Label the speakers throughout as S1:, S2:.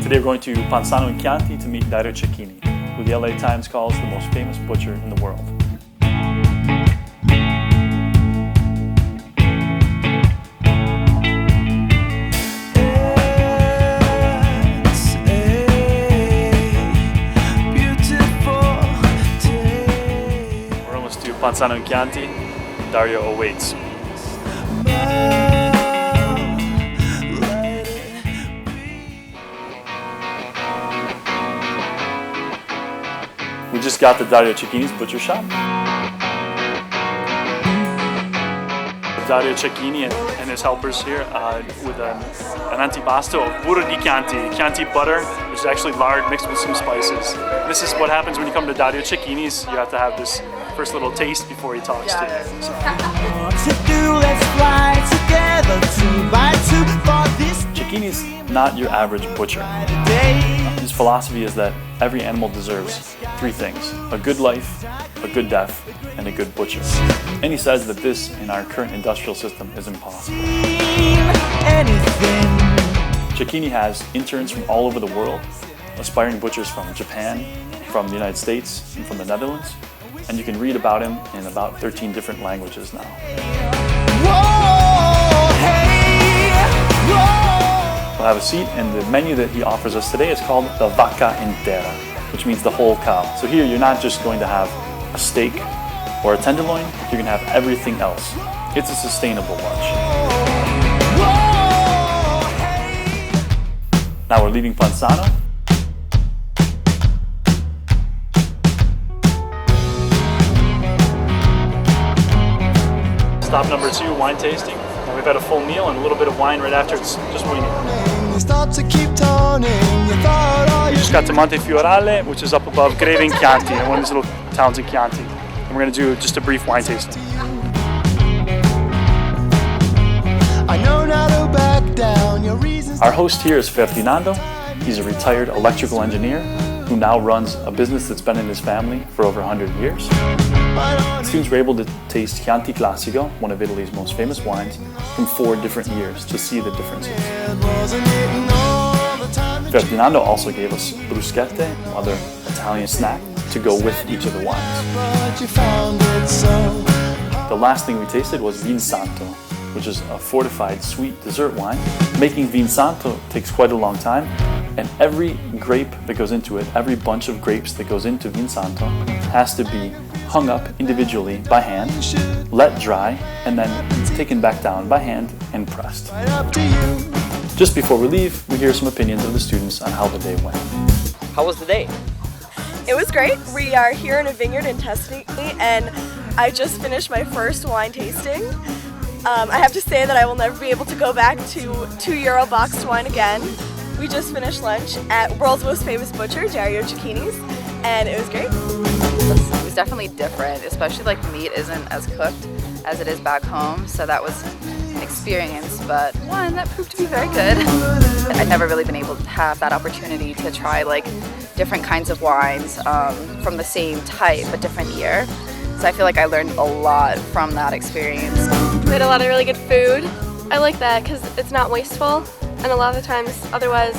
S1: Today we're going to Panzano in Chianti to meet Dario Cecchini, who the LA Times calls the most famous butcher in the world. We're almost to Panzano in Chianti. Dario awaits. We just got to Dario Cecchini's butcher shop. Dario Cecchini and his helpers here with an antipasto of burro di Chianti, Chianti butter, which is actually lard mixed with some spices. This is what happens when you come to Dario Cecchini's. You have to have this first little taste before he talks to you. So. Cecchini's not your average butcher. His philosophy is that every animal deserves three things: a good life, a good death, and a good butcher. And he says that this, in our current industrial system, is impossible. Cecchini has interns from all over the world, aspiring butchers from Japan, from the United States, and from the Netherlands. And you can read about him in about 13 different languages now. We'll have a seat, and the menu that he offers us today is called the vacca intera, which means the whole cow. So here you're not just going to have a steak or a tenderloin, you're going to have everything else. It's a sustainable lunch. Now we're leaving Panzano. Stop number 2, wine tasting. And we've had a full meal and a little bit of wine right after. It's just winging. We just got to Montefioralle, which is up above Greve in Chianti, one of these little towns in Chianti. And we're going to do just a brief wine tasting. Our host here is Ferdinando. He's a retired electrical engineer who now runs a business that's been in his family for over 100 years. Students were able to taste Chianti Classico, one of Italy's most famous wines, from 4 different years to see the differences. Ferdinando also gave us bruschette, another Italian snack, to go with each of the wines. The last thing we tasted was Vin Santo, which is a fortified sweet dessert wine. Making Vin Santo takes quite a long time, and every grape that goes into it, every bunch of grapes that goes into Vin Santo has to be hung up individually by hand, let dry, and then taken back down by hand and pressed. Just before we leave, we hear some opinions of the students on how the day went.
S2: How was the day?
S3: It was great. We are here in a vineyard in Tuscany, and I just finished my first wine tasting. I have to say that I will never be able to go back to €2 boxed wine again. We just finished lunch at world's most famous butcher, Dario Cecchini's, and it was great.
S4: It was definitely different, especially like meat isn't as cooked as it is back home, so that was an experience, but one that proved to be very good. I've never really been able to have that opportunity to try like different kinds of wines from the same type but different year, so I feel like I learned a lot from that experience.
S5: We had a lot of really good food. I like that because it's not wasteful, and a lot of the times otherwise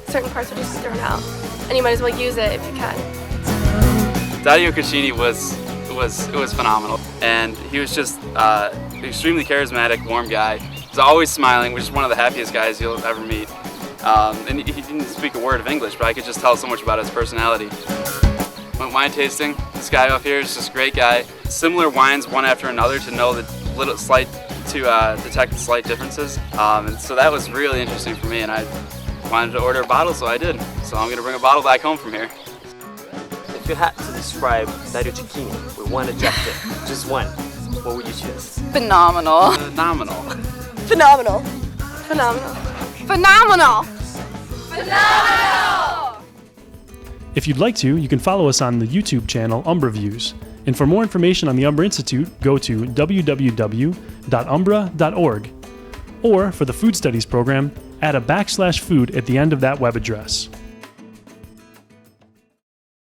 S5: certain parts would just be thrown out, and you might as well use it if you can.
S6: Dario Cecchini was phenomenal, and he was just an extremely charismatic, warm guy. He was always smiling, which is one of the happiest guys you'll ever meet. And he didn't speak a word of English, but I could just tell so much about his personality. Went wine tasting. This guy up here is just a great guy. Similar wines one after another to know the detect the slight differences. And so that was really interesting for me, and I wanted to order a bottle, so I did. So I'm going to bring a bottle back home from here.
S2: If you had to describe Dario Cecchini with one adjective, just one, what would you choose?
S4: Phenomenal.
S6: Phenomenal.
S3: Phenomenal.
S5: Phenomenal.
S4: Phenomenal.
S5: Phenomenal!
S7: If you'd like to, you can follow us on the YouTube channel Umbra Views. And for more information on the Umbra Institute, go to www.umbra.org. Or for the Food Studies program, add a /food at the end of that web address.